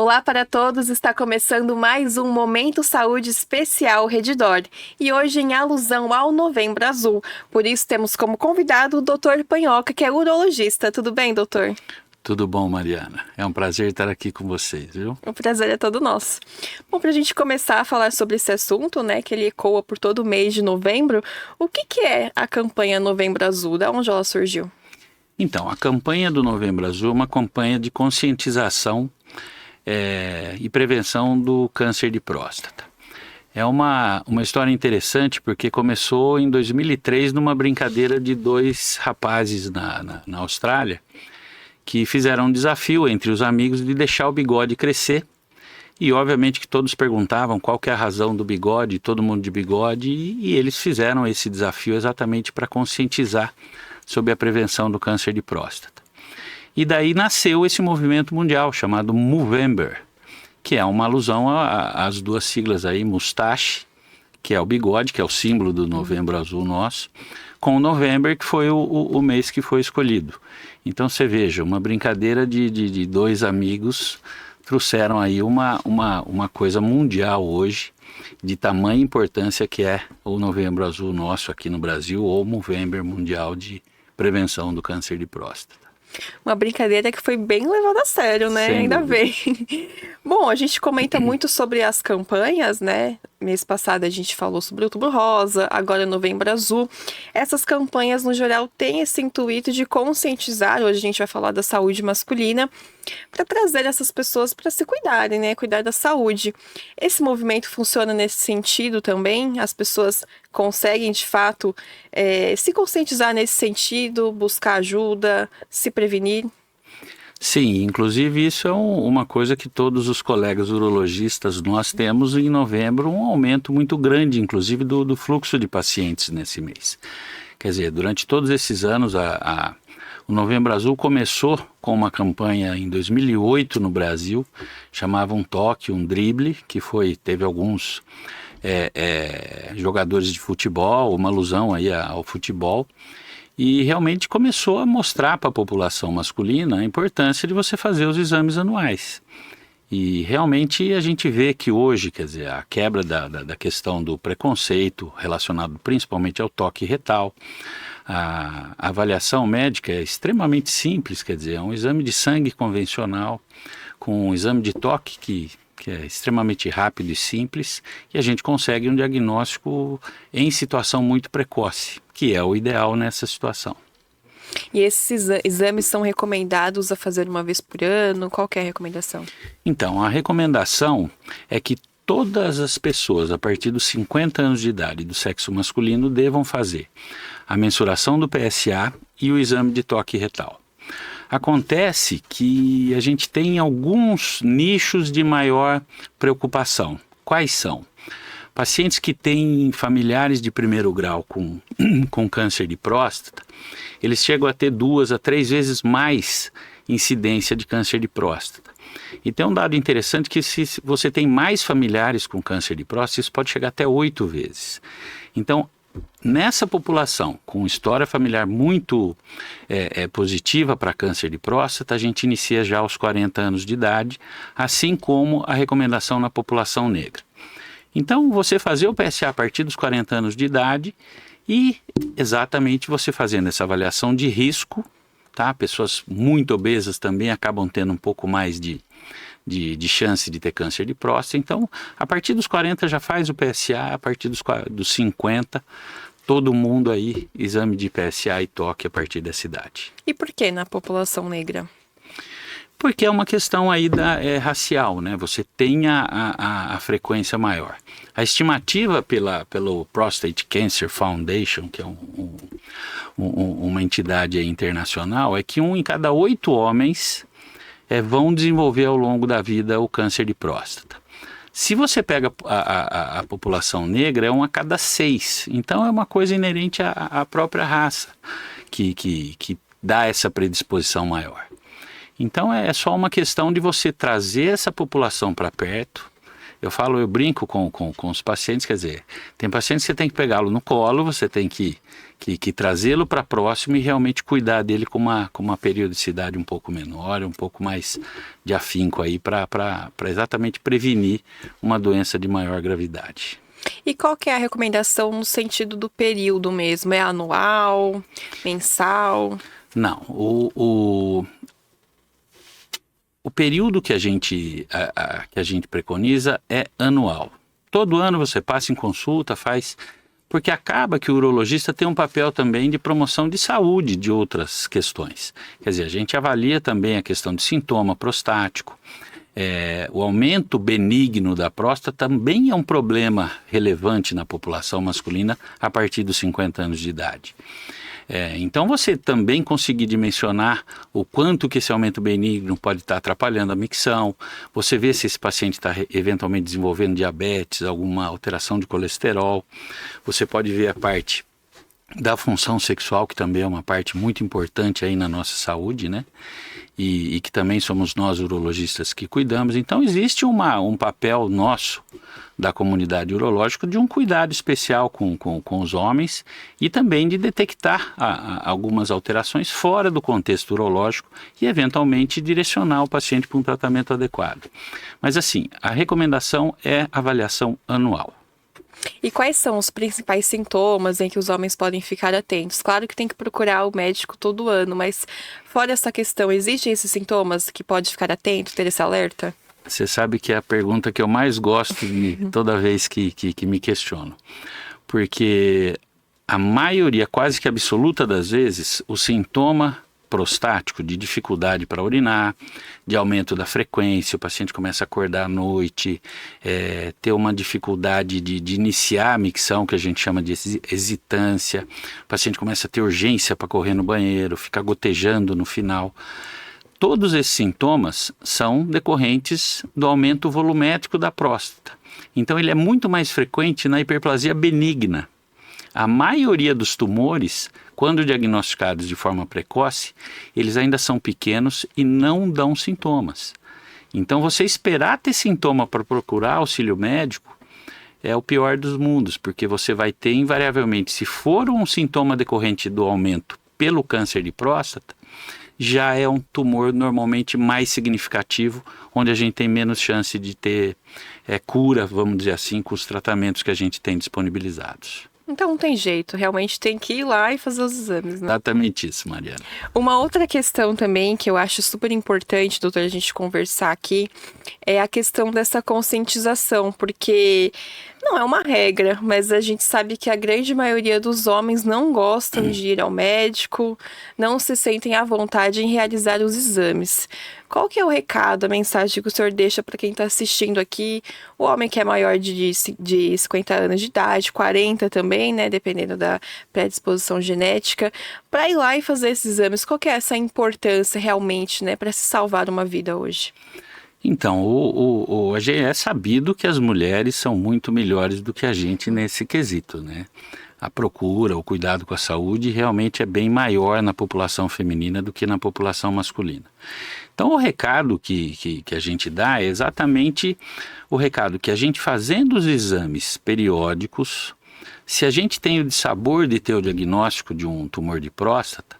Olá para todos, está começando mais um Momento Saúde Especial Redditor e hoje em alusão ao Novembro Azul. Por isso temos como convidado o Dr. Panhoca, que é urologista. Tudo bem, doutor? Tudo bom, Mariana? É um prazer estar aqui com vocês, viu? O prazer é todo nosso. Bom, para a gente começar a falar sobre esse assunto, né, que ele ecoa por todo o mês de novembro, o que é a campanha Novembro Azul? Da onde ela surgiu? Então, a campanha do Novembro Azul é uma campanha de conscientização e prevenção do câncer de próstata. É uma história interessante porque começou em 2003 numa brincadeira de dois rapazes na Austrália que fizeram um desafio entre os amigos de deixar o bigode crescer. E obviamente que todos perguntavam qual que é a razão do bigode, todo mundo de bigode, e eles fizeram esse desafio exatamente para conscientizar sobre a prevenção do câncer de próstata. E daí nasceu esse movimento mundial chamado Movember, que é uma alusão às duas siglas aí, mustache, que é o bigode, que é o símbolo do Novembro Azul nosso, com o November, que foi o mês que foi escolhido. Então você veja, uma brincadeira de dois amigos trouxeram aí uma coisa mundial hoje, de tamanha importância que é o Novembro Azul nosso aqui no Brasil, ou Movember Mundial de Prevenção do Câncer de Próstata. Uma brincadeira que foi bem levada a sério, né? Sem Ainda dúvida. bem. Bom, a gente comenta muito sobre as campanhas, né? Mês passado a gente falou sobre o Outubro Rosa, agora é Novembro Azul. Essas campanhas, no geral, têm esse intuito de conscientizar, hoje a gente vai falar da saúde masculina, para trazer essas pessoas para se cuidarem, né? Cuidar da saúde. Esse movimento funciona nesse sentido também? As pessoas conseguem, de fato, se conscientizar nesse sentido, buscar ajuda, se prevenir? Sim, inclusive isso é uma coisa que todos os colegas urologistas nós temos em novembro, um aumento muito grande, inclusive do fluxo de pacientes nesse mês. Quer dizer, durante todos esses anos, o Novembro Azul começou com uma campanha em 2008 no Brasil, chamava Um Toque, Um Drible, que teve alguns jogadores de futebol, uma alusão aí ao futebol, e realmente começou a mostrar para a população masculina a importância de você fazer os exames anuais. E realmente a gente vê que hoje, quer dizer, a quebra da questão do preconceito relacionado principalmente ao toque retal, a avaliação médica é extremamente simples, quer dizer, é um exame de sangue convencional com um exame de toque que é extremamente rápido e simples, e a gente consegue um diagnóstico em situação muito precoce, que é o ideal nessa situação. E esses exames são recomendados a fazer uma vez por ano? Qual que é a recomendação? Então, a recomendação é que todas as pessoas a partir dos 50 anos de idade do sexo masculino devam fazer a mensuração do PSA e o exame de toque retal. Acontece que a gente tem alguns nichos de maior preocupação. Quais são? Pacientes que têm familiares de primeiro grau com câncer de próstata, eles chegam a ter 2 a 3 vezes mais incidência de câncer de próstata. E tem um dado interessante que se você tem mais familiares com câncer de próstata, isso pode chegar até 8 vezes. Então, nessa população com história familiar muito positiva para câncer de próstata, a gente inicia já aos 40 anos de idade, assim como a recomendação na população negra. Então, você fazer o PSA a partir dos 40 anos de idade e exatamente você fazendo essa avaliação de risco, tá? Pessoas muito obesas também acabam tendo um pouco mais de chance de ter câncer de próstata. Então, a partir dos 40 já faz o PSA, a partir dos 50, todo mundo aí, exame de PSA e toque a partir dessa idade. E por que na população negra? Porque é uma questão aí racial, né? Você tem a frequência maior. A estimativa pelo Prostate Cancer Foundation, que é uma entidade internacional, é que 1 em cada 8 homens vão desenvolver ao longo da vida o câncer de próstata. Se você pega a população negra, é 1 a cada 6. Então é uma coisa inerente à própria raça que dá essa predisposição maior. Então é só uma questão de você trazer essa população para perto, eu brinco com os pacientes, quer dizer, tem pacientes que você tem que pegá-lo no colo, você tem que trazê-lo para próximo e realmente cuidar dele com uma periodicidade um pouco menor, um pouco mais de afinco aí, para exatamente prevenir uma doença de maior gravidade. E qual que é a recomendação no sentido do período mesmo? É anual, mensal? Não, o período que a gente preconiza é anual. Todo ano você passa em consulta, faz... Porque acaba que o urologista tem um papel também de promoção de saúde de outras questões. Quer dizer, a gente avalia também a questão de sintoma prostático. O aumento benigno da próstata também é um problema relevante na população masculina a partir dos 50 anos de idade. Então você também conseguir dimensionar o quanto que esse aumento benigno pode estar atrapalhando a micção, você vê se esse paciente está eventualmente desenvolvendo diabetes, alguma alteração de colesterol, você pode ver a parte da função sexual, que também é uma parte muito importante aí na nossa saúde, né? E que também somos nós urologistas que cuidamos. Então existe um papel nosso da comunidade urológica de um cuidado especial com os homens e também de detectar algumas alterações fora do contexto urológico e eventualmente direcionar o paciente para um tratamento adequado. Mas assim, a recomendação é avaliação anual. E quais são os principais sintomas em que os homens podem ficar atentos? Claro que tem que procurar o médico todo ano, mas fora essa questão, existem esses sintomas que pode ficar atento, ter esse alerta? Você sabe que é a pergunta que eu mais gosto toda vez que me questiono. Porque a maioria, quase que absoluta das vezes, o sintoma prostático de dificuldade para urinar, de aumento da frequência, o paciente começa a acordar à noite, ter uma dificuldade de iniciar a micção, que a gente chama de hesitância, o paciente começa a ter urgência para correr no banheiro, fica gotejando no final. Todos esses sintomas são decorrentes do aumento volumétrico da próstata. Então ele é muito mais frequente na hiperplasia benigna. A maioria dos tumores, quando diagnosticados de forma precoce, eles ainda são pequenos e não dão sintomas. Então você esperar ter sintoma para procurar auxílio médico é o pior dos mundos, porque você vai ter invariavelmente, se for um sintoma decorrente do aumento pelo câncer de próstata, já é um tumor normalmente mais significativo, onde a gente tem menos chance de ter cura, vamos dizer assim, com os tratamentos que a gente tem disponibilizados. Então não tem jeito, realmente tem que ir lá e fazer os exames, né? Exatamente isso, Mariana. Uma outra questão também que eu acho super importante, doutor, a gente conversar aqui, é a questão dessa conscientização, porque não é uma regra, mas a gente sabe que a grande maioria dos homens não gostam de ir ao médico, não se sentem à vontade em realizar os exames. Qual que é o recado, a mensagem que o senhor deixa para quem está assistindo aqui? O homem que é maior de 50 anos de idade, 40 também, né? Dependendo da predisposição genética, para ir lá e fazer esses exames. Qual que é essa importância realmente, né? Para se salvar uma vida hoje? Então, hoje é sabido que as mulheres são muito melhores do que a gente nesse quesito, né? A procura, o cuidado com a saúde realmente é bem maior na população feminina do que na população masculina. Então o recado que a gente dá é exatamente o recado que a gente fazendo os exames periódicos, se a gente tem o dissabor de ter o diagnóstico de um tumor de próstata,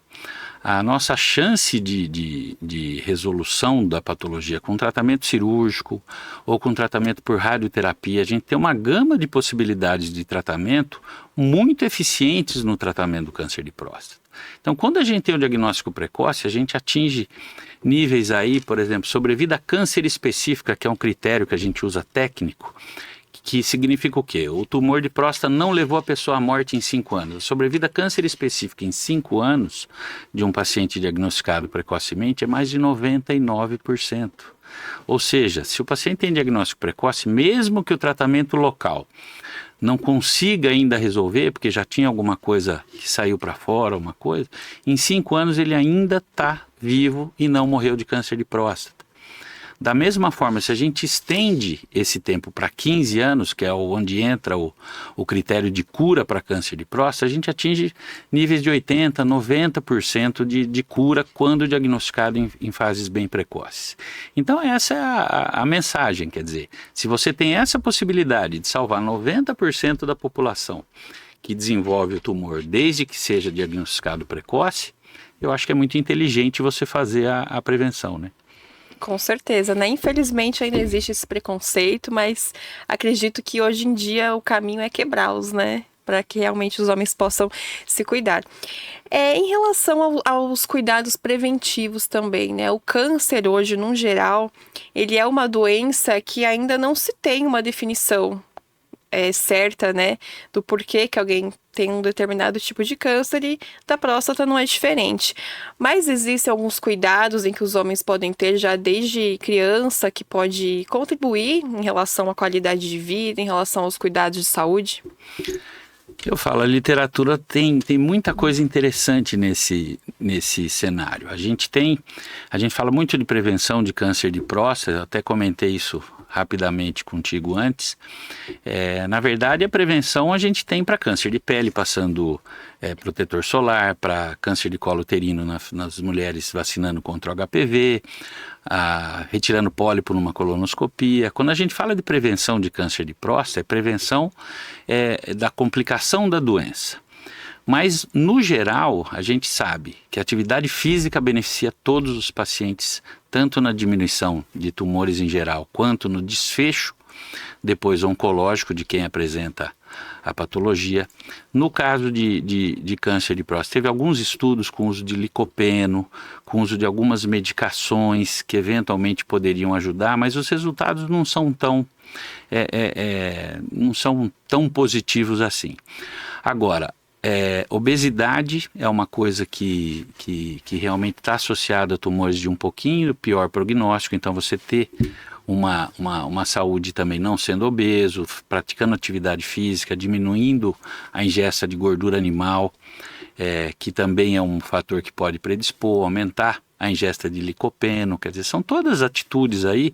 a nossa chance de resolução da patologia com tratamento cirúrgico ou com tratamento por radioterapia, a gente tem uma gama de possibilidades de tratamento muito eficientes no tratamento do câncer de próstata. Então, quando a gente tem o diagnóstico precoce, a gente atinge níveis aí, por exemplo, sobrevida a câncer específica, que é um critério que a gente usa técnico, que significa o quê? O tumor de próstata não levou a pessoa à morte em 5 anos. A sobrevida a câncer específico em 5 anos de um paciente diagnosticado precocemente é mais de 99%. Ou seja, se o paciente tem diagnóstico precoce, mesmo que o tratamento local não consiga ainda resolver, porque já tinha alguma coisa que saiu para fora, uma coisa, em 5 anos ele ainda está vivo e não morreu de câncer de próstata. Da mesma forma, se a gente estende esse tempo para 15 anos, que é onde entra o critério de cura para câncer de próstata, a gente atinge níveis de 80%, 90% de cura quando diagnosticado em fases bem precoces. Então essa é a mensagem, quer dizer, se você tem essa possibilidade de salvar 90% da população que desenvolve o tumor desde que seja diagnosticado precoce, eu acho que é muito inteligente você fazer a prevenção, né? Com certeza, né? Infelizmente ainda existe esse preconceito, mas acredito que hoje em dia o caminho é quebrá-los, né? Para que realmente os homens possam se cuidar. Em relação aos cuidados preventivos também, né? O câncer hoje, no geral, ele é uma doença que ainda não se tem uma definição certa, né, do porquê que alguém tem um determinado tipo de câncer e da próstata não é diferente. Mas existem alguns cuidados em que os homens podem ter já desde criança que pode contribuir em relação à qualidade de vida, em relação aos cuidados de saúde? Eu falo, a literatura tem muita coisa interessante nesse cenário. A gente fala muito de prevenção de câncer de próstata, eu até comentei isso rapidamente contigo antes. Na verdade, a prevenção a gente tem para câncer de pele, passando protetor solar, para câncer de colo uterino nas mulheres vacinando contra o HPV, retirando pólipo numa colonoscopia. Quando a gente fala de prevenção de câncer de próstata, é prevenção da complicação da doença. Mas, no geral, a gente sabe que a atividade física beneficia todos os pacientes, tanto na diminuição de tumores em geral, quanto no desfecho depois oncológico de quem apresenta a patologia. No caso de câncer de próstata, teve alguns estudos com uso de licopeno, com uso de algumas medicações que eventualmente poderiam ajudar, mas os resultados não são tão positivos assim. Agora, obesidade é uma coisa que realmente está associada a tumores de um pouquinho pior prognóstico, então você ter uma saúde também não sendo obeso, praticando atividade física, diminuindo a ingesta de gordura animal, que também é um fator que pode predispor, aumentar a ingesta de licopeno, quer dizer, são todas atitudes aí,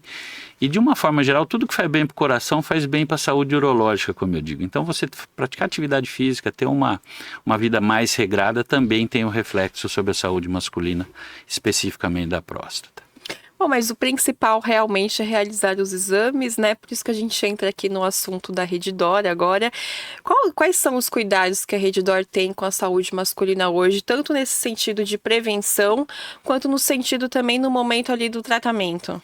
e de uma forma geral, tudo que faz bem para o coração faz bem para a saúde urológica, como eu digo. Então você praticar atividade física, ter uma vida mais regrada, também tem um reflexo sobre a saúde masculina, especificamente da próstata. Bom, mas o principal realmente é realizar os exames, né? Por isso que a gente entra aqui no assunto da Redditor agora. Quais são os cuidados que a Redditor tem com a saúde masculina hoje, tanto nesse sentido de prevenção, quanto no sentido também no momento ali do tratamento?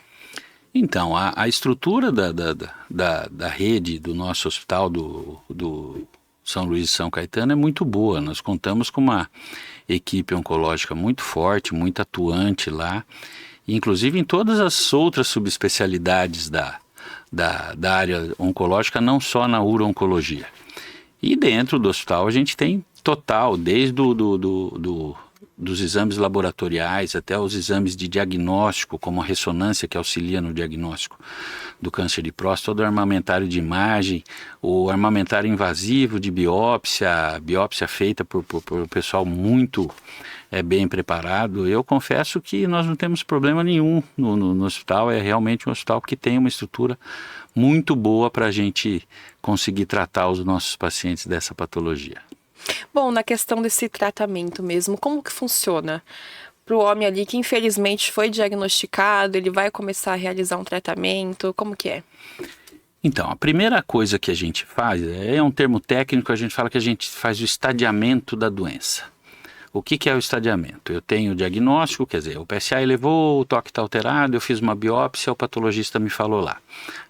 Então, a estrutura da rede do nosso hospital do São Luís e São Caetano é muito boa. Nós contamos com uma equipe oncológica muito forte, muito atuante lá, inclusive em todas as outras subespecialidades da área oncológica, não só na uro-oncologia. E dentro do hospital a gente tem total, desde dos exames laboratoriais até os exames de diagnóstico, como a ressonância que auxilia no diagnóstico do câncer de próstata, todo o armamentário de imagem, o armamentário invasivo de biópsia feita por um pessoal muito bem preparado. Eu confesso que nós não temos problema nenhum no hospital, é realmente um hospital que tem uma estrutura muito boa para a gente conseguir tratar os nossos pacientes dessa patologia. Bom, na questão desse tratamento mesmo, como que funciona? Para o homem ali que infelizmente foi diagnosticado, ele vai começar a realizar um tratamento, como que é? Então, a primeira coisa que a gente faz, é um termo técnico, a gente fala que a gente faz o estadiamento da doença. O que é o estadiamento? Eu tenho o diagnóstico, quer dizer, o PSA elevou, o toque está alterado, eu fiz uma biópsia, o patologista me falou lá.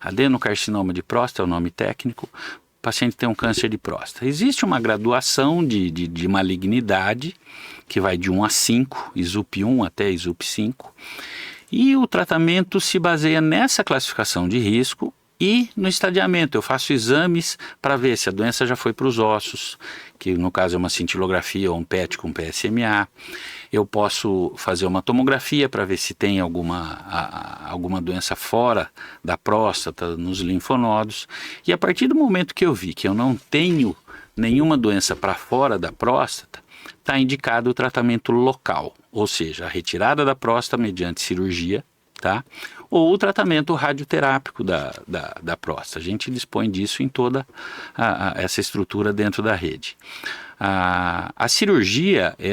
Adenocarcinoma de próstata é o nome técnico, o paciente tem um câncer de próstata. Existe uma graduação de malignidade, que vai de 1 a 5, ISUP 1 até ISUP 5, e o tratamento se baseia nessa classificação de risco e no estadiamento. Eu faço exames para ver se a doença já foi para os ossos, que no caso é uma cintilografia ou um PET com PSMA. Eu posso fazer uma tomografia para ver se tem alguma doença fora da próstata, nos linfonodos. E a partir do momento que eu vi que eu não tenho nenhuma doença para fora da próstata, está indicado o tratamento local, ou seja, a retirada da próstata mediante cirurgia, tá? Ou o tratamento radioterápico da próstata. A gente dispõe disso em toda essa estrutura dentro da rede. A cirurgia é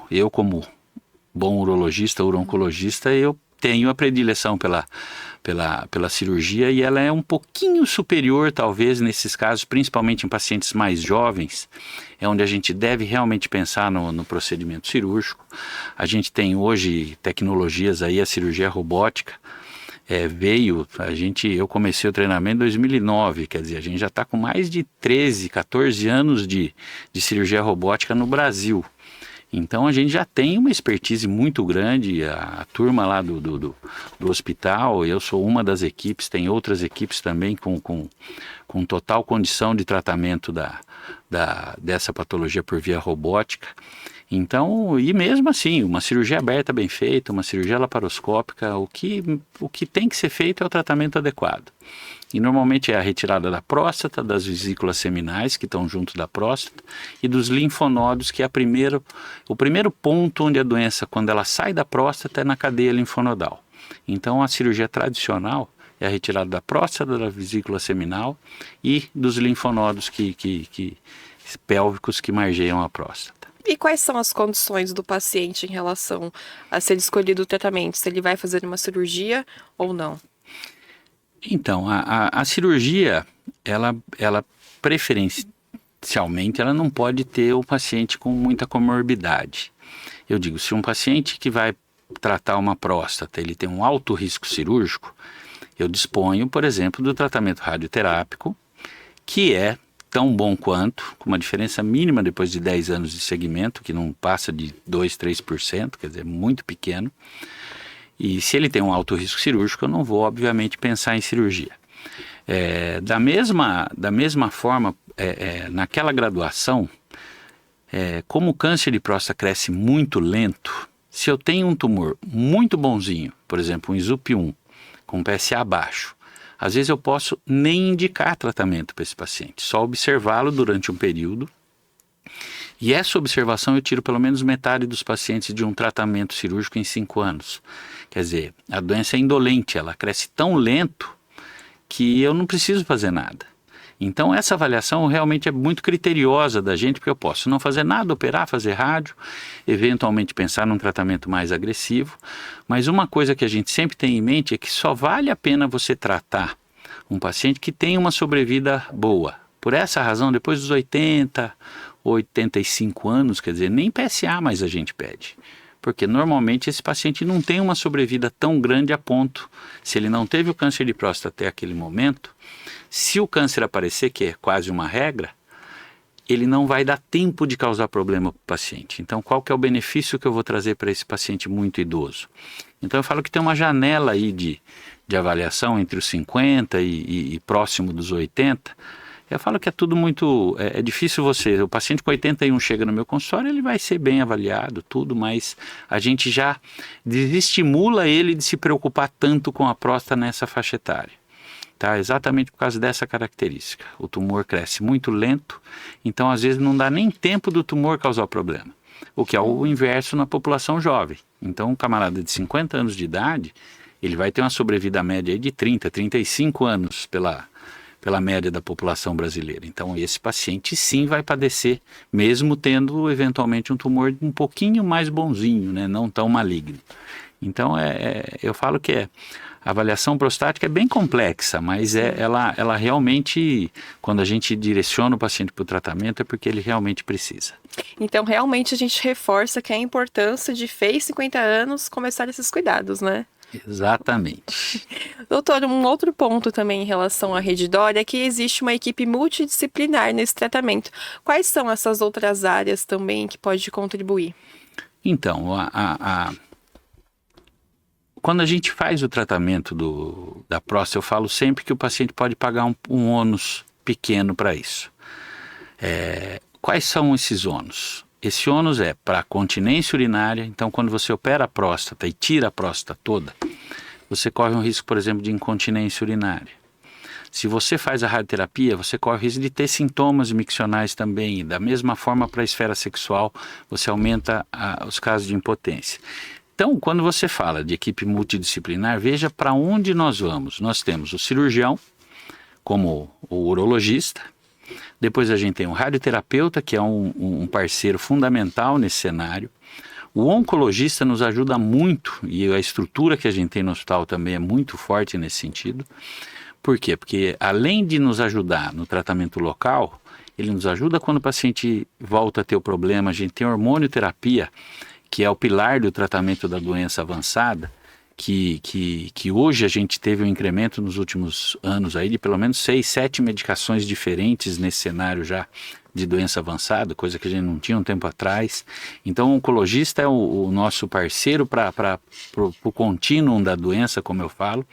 eu como bom urologista, uroncologista, eu tenho a predileção pela cirurgia e ela é um pouquinho superior, talvez, nesses casos, principalmente em pacientes mais jovens, é onde a gente deve realmente pensar no procedimento cirúrgico. A gente tem hoje tecnologias aí, a cirurgia robótica, eu comecei o treinamento em 2009, quer dizer, a gente já está com mais de 13, 14 anos de cirurgia robótica no Brasil. Então a gente já tem uma expertise muito grande, a turma lá do hospital, eu sou uma das equipes, tem outras equipes também com total condição de tratamento dessa patologia por via robótica. Então, e mesmo assim, uma cirurgia aberta bem feita, uma cirurgia laparoscópica, o que tem que ser feito é o tratamento adequado. E normalmente é a retirada da próstata, das vesículas seminais que estão junto da próstata e dos linfonodos, que é o primeiro ponto onde a doença, quando ela sai da próstata, é na cadeia linfonodal. Então a cirurgia tradicional é a retirada da próstata, da vesícula seminal e dos linfonodos pélvicos que margeiam a próstata. E quais são as condições do paciente em relação a ser escolhido o tratamento? Se ele vai fazer uma cirurgia ou não? Então, a cirurgia, ela preferencialmente, ela não pode ter o paciente com muita comorbidade. Eu digo, se um paciente que vai tratar uma próstata, ele tem um alto risco cirúrgico, eu disponho, por exemplo, do tratamento radioterápico, que é tão bom quanto, com uma diferença mínima depois de 10 anos de segmento, que não passa de 2, 3%, quer dizer, muito pequeno. E se ele tem um alto risco cirúrgico, eu não vou, obviamente, pensar em cirurgia. Da mesma forma, naquela graduação, como o câncer de próstata cresce muito lento, se eu tenho um tumor muito bonzinho, por exemplo, um ISUP1, com PSA baixo, às vezes eu posso nem indicar tratamento para esse paciente, só observá-lo durante um período. E essa observação eu tiro pelo menos metade dos pacientes de um tratamento cirúrgico em 5 anos. Quer dizer, a doença é indolente, ela cresce tão lento que eu não preciso fazer nada. Então essa avaliação realmente é muito criteriosa da gente, porque eu posso não fazer nada, operar, fazer rádio, eventualmente pensar num tratamento mais agressivo, mas uma coisa que a gente sempre tem em mente é que só vale a pena você tratar um paciente que tem uma sobrevida boa. Por essa razão, depois dos 80, 85 anos, quer dizer, nem PSA mais a gente pede. Porque normalmente esse paciente não tem uma sobrevida tão grande a ponto, se ele não teve o câncer de próstata até aquele momento, se o câncer aparecer, que é quase uma regra, ele não vai dar tempo de causar problema para o paciente. Então qual que é o benefício que eu vou trazer para esse paciente muito idoso? Então eu falo que tem uma janela aí de avaliação entre os 50 e próximo dos 80. Eu falo que é tudo muito, é difícil o paciente com 81 chega no meu consultório, ele vai ser bem avaliado, tudo, mas a gente já desestimula ele de se preocupar tanto com a próstata nessa faixa etária, tá? Exatamente por causa dessa característica. O tumor cresce muito lento, então às vezes não dá nem tempo do tumor causar problema, o que é o inverso na população jovem. Então um camarada de 50 anos de idade, ele vai ter uma sobrevida média de 30, 35 anos pela média da população brasileira. Então esse paciente sim vai padecer, mesmo tendo eventualmente um tumor um pouquinho mais bonzinho, né? Não tão maligno. Então eu falo que a avaliação prostática é bem complexa, mas ela realmente, quando a gente direciona o paciente para o tratamento, é porque ele realmente precisa. Então realmente a gente reforça que é a importância de fez 50 anos começar esses cuidados, né? Exatamente. Doutor, um outro ponto também em relação à Rede Dora é que existe uma equipe multidisciplinar nesse tratamento. Quais são essas outras áreas também que pode contribuir? Então, quando a gente faz o tratamento da próstata, eu falo sempre que o paciente pode pagar um ônus pequeno para isso. Quais são esses ônus? Esse ônus é para continência urinária. Então quando você opera a próstata e tira a próstata toda, você corre um risco, por exemplo, de incontinência urinária. Se você faz a radioterapia, você corre o risco de ter sintomas miccionais também. E da mesma forma para a esfera sexual, você aumenta os casos de impotência. Então, quando você fala de equipe multidisciplinar, veja para onde nós vamos. Nós temos o cirurgião, como o urologista, depois a gente tem o radioterapeuta, que é um parceiro fundamental nesse cenário. O oncologista nos ajuda muito, e a estrutura que a gente tem no hospital também é muito forte nesse sentido. Por quê? Porque além de nos ajudar no tratamento local, ele nos ajuda quando o paciente volta a ter o problema. A gente tem hormonioterapia, que é o pilar do tratamento da doença avançada, que hoje a gente teve um incremento nos últimos anos aí de pelo menos 6, 7 medicações diferentes nesse cenário já de doença avançada, coisa que a gente não tinha um tempo atrás. Então o oncologista é o nosso parceiro para o contínuo da doença, como eu falo.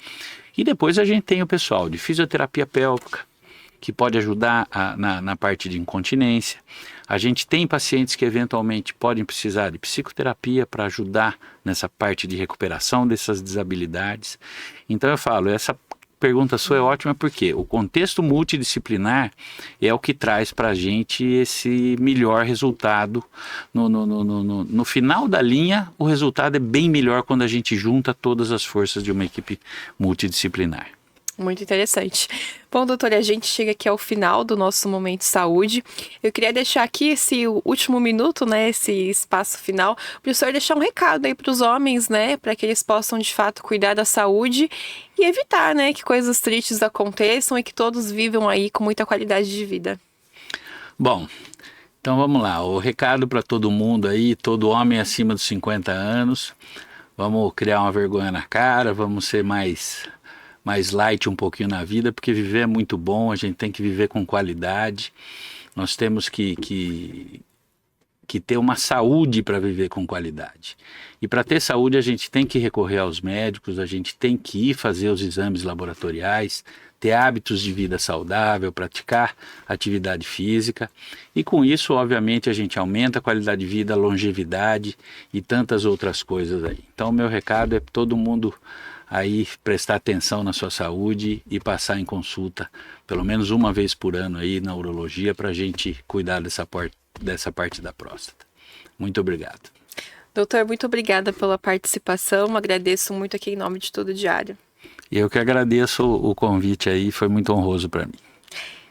E depois a gente tem o pessoal de fisioterapia pélvica, que pode ajudar na parte de incontinência. A gente tem pacientes que eventualmente podem precisar de psicoterapia para ajudar nessa parte de recuperação dessas desabilidades. Então eu falo, essa pergunta sua é ótima porque o contexto multidisciplinar é o que traz para a gente esse melhor resultado. No final da linha, o resultado é bem melhor quando a gente junta todas as forças de uma equipe multidisciplinar. Muito interessante. Bom, doutora, a gente chega aqui ao final do nosso Momento Saúde. Eu queria deixar aqui esse último minuto, né, esse espaço final, para o senhor deixar um recado aí para os homens, né, para que eles possam, de fato, cuidar da saúde e evitar, né, que coisas tristes aconteçam e que todos vivam aí com muita qualidade de vida. Bom, então vamos lá. O recado para todo mundo aí, todo homem acima dos 50 anos, vamos criar uma vergonha na cara, vamos ser mais light um pouquinho na vida, porque viver é muito bom, a gente tem que viver com qualidade, nós temos que ter uma saúde para viver com qualidade. E para ter saúde a gente tem que recorrer aos médicos, a gente tem que ir fazer os exames laboratoriais, ter hábitos de vida saudável, praticar atividade física, e com isso, obviamente, a gente aumenta a qualidade de vida, a longevidade e tantas outras coisas aí. Então, o meu recado é para todo mundo aí prestar atenção na sua saúde e passar em consulta pelo menos uma vez por ano aí na urologia para a gente cuidar dessa parte da próstata. Muito obrigado. Doutor, muito obrigada pela participação, agradeço muito aqui em nome de Todo Diário. E eu que agradeço o convite aí, foi muito honroso para mim.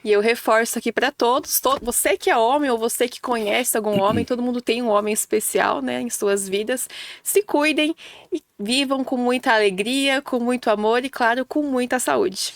E eu reforço aqui para todos, você que é homem ou você que conhece algum homem, todo mundo tem um homem especial, né, em suas vidas. Se cuidem e vivam com muita alegria, com muito amor e, claro, com muita saúde.